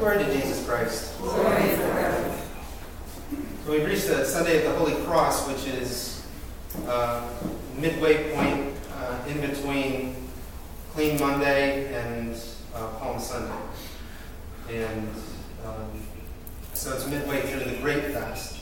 Glory to Jesus Christ. Glory forever. So we've reached the Sunday of the Holy Cross, which is midway point in between Clean Monday and Palm Sunday. And so it's midway through the Great Fast.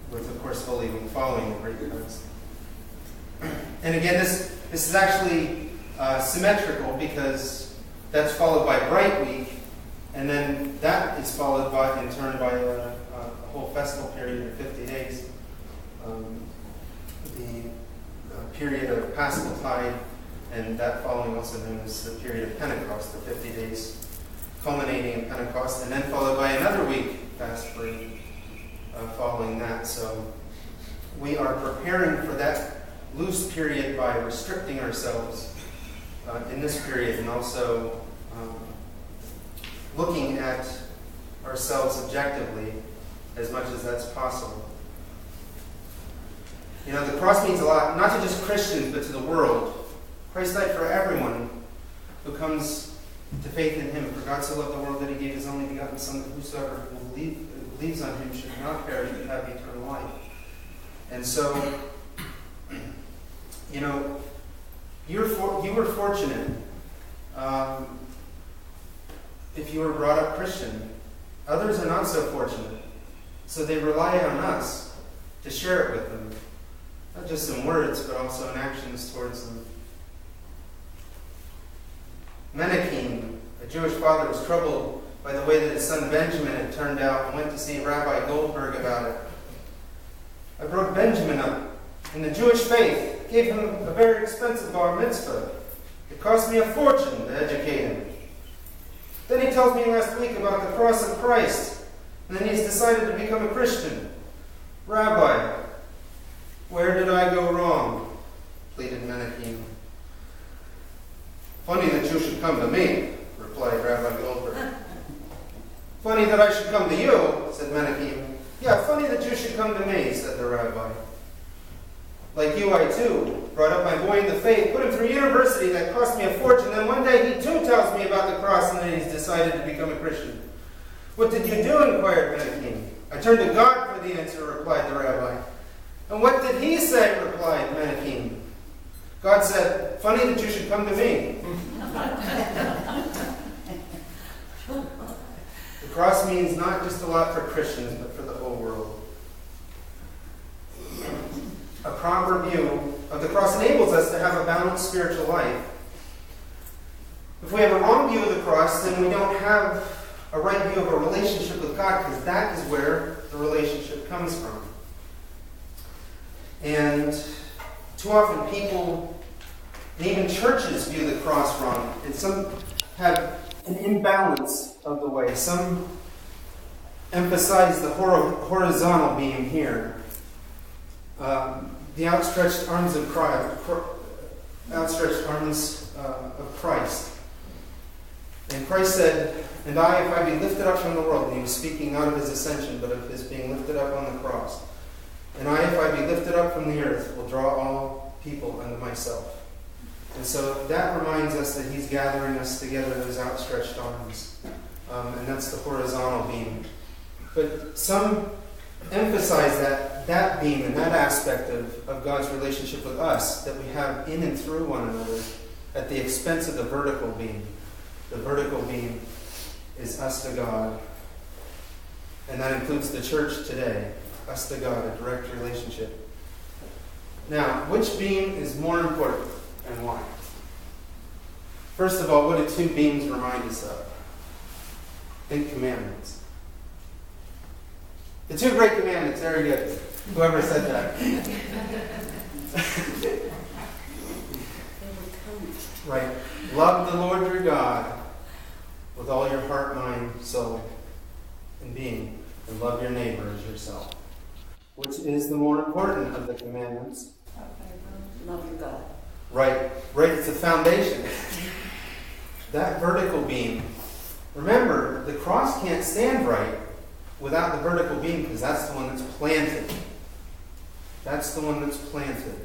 With, of course, Holy Week following the Great Fast. And again, this is actually symmetrical because that's followed by Bright Week, and then that is followed by, in turn, by a whole festival period of 50 days. The period of Paschal Tide, and that following also known as the period of Pentecost, the 50 days culminating in Pentecost, and then followed by another week fast-free following that. So we are preparing for that loose period by restricting ourselves in this period, and also looking at ourselves objectively as much as that's possible. You know, the cross means a lot, not to just Christians, but to the world. Christ died for everyone who comes to faith in him. For God so loved the world that he gave his only begotten Son, that whosoever believes on him should not perish but have eternal life. And so, you know, you were fortunate if you were brought up Christian. Others are not so fortunate. So they rely on us to share it with them. Not just in words, but also in actions towards them. Menachem, a Jewish father, was troubled by the way that his son Benjamin had turned out and went to see Rabbi Goldberg about it. I brought Benjamin up in the Jewish faith, gave him a very expensive bar mitzvah. It cost me a fortune to educate him. Then he tells me last week about the cross of Christ, and then he's decided to become a Christian. Rabbi, where did I go wrong? Pleaded Menachem. Funny that you should come to me, replied Rabbi Goldberg. Funny that I should come to you, said Menachem. Yeah, funny that you should come to me, said the rabbi. Like you, I too brought up my boy in the faith, put him through university that cost me a fortune, then one day he too tells me about the cross and then he's decided to become a Christian. What did you do? Inquired Menachem. I turned to God for the answer, replied the rabbi. And what did he say? Replied Menachem. God said, funny that you should come to me. The cross means not just a lot for Christians, but for the whole world. A proper view of the cross enables us to have a balanced spiritual life. If we have a wrong view of the cross, then we don't have a right view of a relationship with God, because that is where the relationship comes from. And too often people, and even churches, view the cross wrong. And some have an imbalance of the way. Some emphasize the horizontal beam here. The outstretched arms of Christ. And Christ said, and I, if I be lifted up from the world, and he was speaking not of his ascension, but of his being lifted up on the cross. And I, if I be lifted up from the earth, will draw all people unto myself. And so that reminds us that he's gathering us together in his outstretched arms. And that's the horizontal beam. But some emphasize that beam and that aspect of God's relationship with us that we have in and through one another at the expense of the vertical beam. The vertical beam is us to God. And that includes the church today. Us to God, a direct relationship. Now, which beam is more important and why? First of all, what do two beams remind us of? Think commandments. The two great commandments, very good. Whoever said that. Right. Love the Lord your God with all your heart, mind, soul, and being. And love your neighbor as yourself. Which is the more important of the commandments? Love your God. Right, it's the foundation. That vertical beam. Remember, the cross can't stand right without the vertical beam, because that's the one that's planted. That's the one that's planted.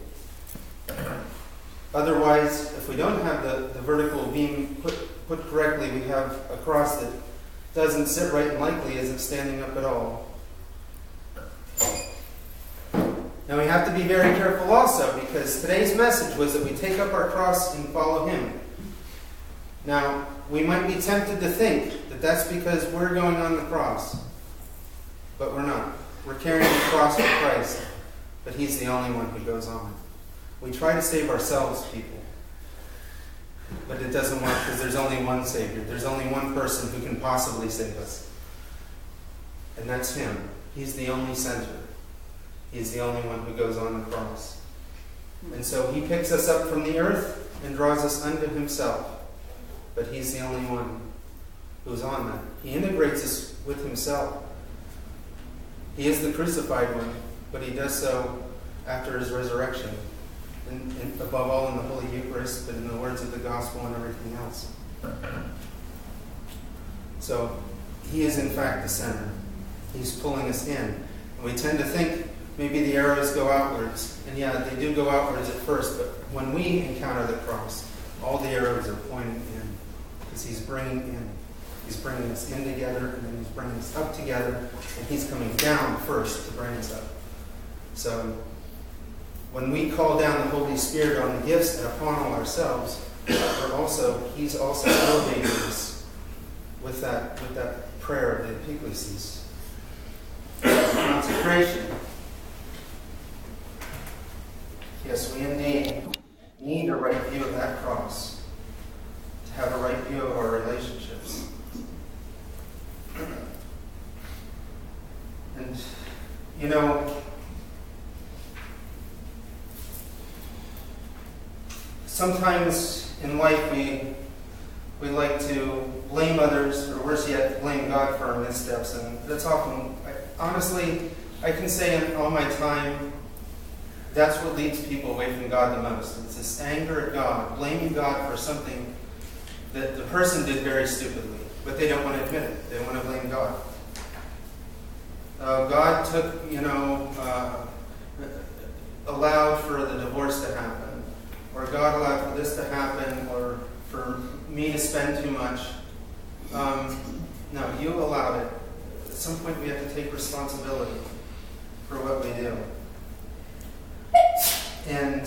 Otherwise, if we don't have the vertical beam put correctly, we have a cross that doesn't sit right and likely isn't standing up at all. Now we have to be very careful also, because today's message was that we take up our cross and follow Him. Now, we might be tempted to think that that's because we're going on the cross, but we're not. We're carrying the cross for Christ, but He's the only one who goes on. We try to save ourselves, people, but it doesn't work because there's only one Savior. There's only one person who can possibly save us, and that's Him. He's the only center. He's the only one who goes on the cross. And so He picks us up from the earth and draws us unto Himself. But He's the only one who's on that. He integrates us with Himself. He is the crucified one, but He does so after His resurrection. And above all in the Holy Eucharist, but in the words of the Gospel and everything else. So He is in fact the center. He's pulling us in. And we tend to think maybe the arrows go outwards. And yeah, they do go outwards at first, but when we encounter the cross, all the arrows are pointing in. Because He's bringing in. He's bringing us in together, and then He's bringing us up together, and He's coming down first to bring us up. So when we call down the Holy Spirit on the gifts and upon all ourselves, He's also elevating us with that prayer of the Epiclesis. Consecration. Yes, we indeed need a right view of that cross, to have a right view of our relationships. And, you know, sometimes in life we like to blame others, or worse yet, blame God for our missteps. And that's often, honestly, I can say in all my time, that's what leads people away from God the most. It's this anger at God, blaming God for something that the person did very stupidly, but they don't want to admit it. They want to blame God. God took, allowed for the divorce to happen, or God allowed for this to happen, or for me to spend too much. No, you allowed it. At some point we have to take responsibility for what we do. And,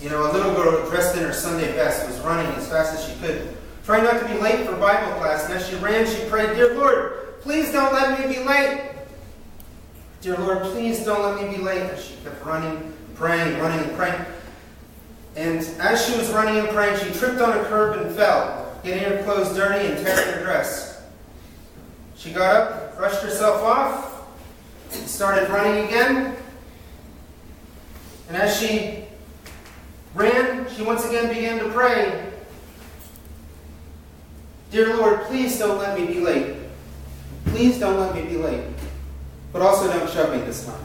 a little girl dressed in her Sunday best was running as fast as she could, trying not to be late for Bible class. And as she ran, she prayed, "Dear Lord, please don't let me be late. Dear Lord, please don't let me be late." And she kept running, praying, running and praying. And as she was running and praying, she tripped on a curb and fell, getting her clothes dirty and tearing her dress. She got up, brushed herself off, and started running again. And as she ran, she once again began to pray, "Dear Lord, please don't let me be late. Please don't let me be late. But also don't shove me this time."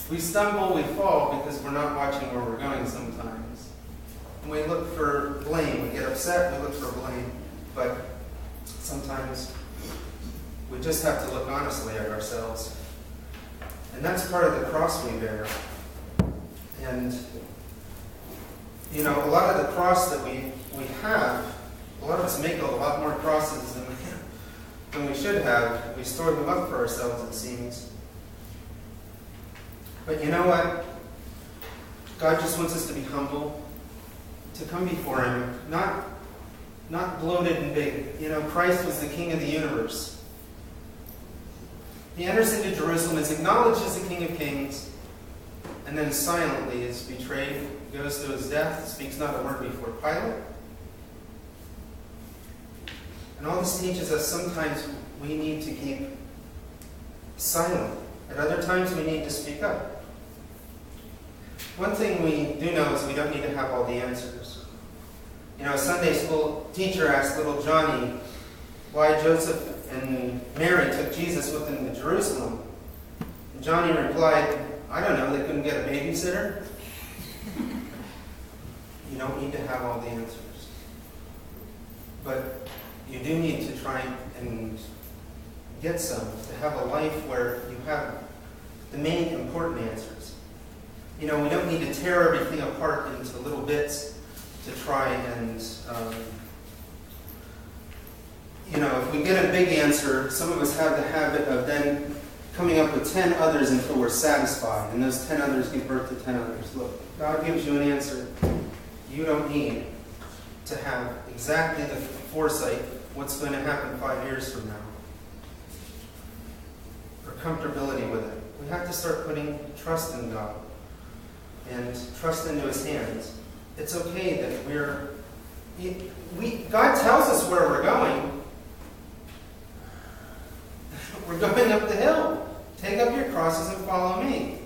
We stumble, we fall because we're not watching where we're going sometimes. And we look for blame. We get upset, we look for blame. But sometimes we just have to look honestly at ourselves. And that's part of the cross we bear. And, a lot of the cross that we have, a lot of us make a lot more crosses than we should have. We store them up for ourselves, it seems. But you know what? God just wants us to be humble, to come before Him, not bloated and big. Christ was the King of the universe. He enters into Jerusalem, is acknowledged as the King of Kings, and then silently is betrayed, goes to His death, speaks not a word before Pilate. And all this teaches us sometimes we need to keep silent. At other times we need to speak up. One thing we do know is we don't need to have all the answers. A Sunday school teacher asked little Johnny why Joseph and Mary took Jesus with them to Jerusalem. And Johnny replied, "I don't know, they couldn't get a babysitter." You don't need to have all the answers. But you do need to try and get some, to have a life where you have the main important answers. We don't need to tear everything apart into little bits to try and, if we get a big answer, some of us have the habit of then coming up with 10 others until we're satisfied, and those 10 others give birth to 10 others. Look, God gives you an answer. You don't need to have exactly the foresight what's going to happen 5 years from now, or comfortability with it. We have to start putting trust in God and trust into His hands. It's okay that God tells us where we're going. We're going up the hill. Take up your crosses and follow me.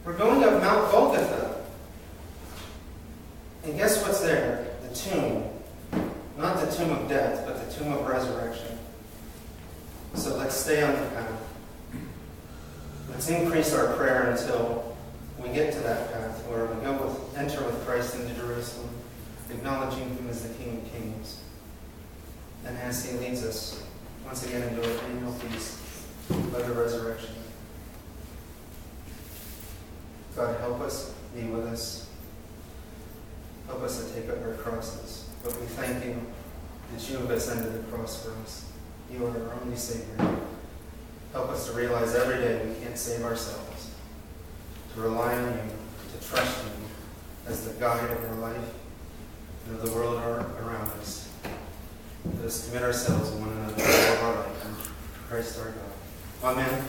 We're going up Mount Golgotha. And guess what's there? The tomb. Not the tomb of death, but the tomb of resurrection. So let's stay on the path. Let's increase our prayer until we get to that path where we enter with Christ into Jerusalem, acknowledging Him as the King of Kings. And as He leads us once again into our annual feast of the resurrection. God, help us, be with us. Help us to take up our crosses. But we thank You that You have ascended the cross for us. You are our only Savior. Help us to realize every day we can't save ourselves. To rely on You, to trust You as the guide of our life and of the world around us. Let us commit ourselves to one another all of our life. In Christ our God. Amen.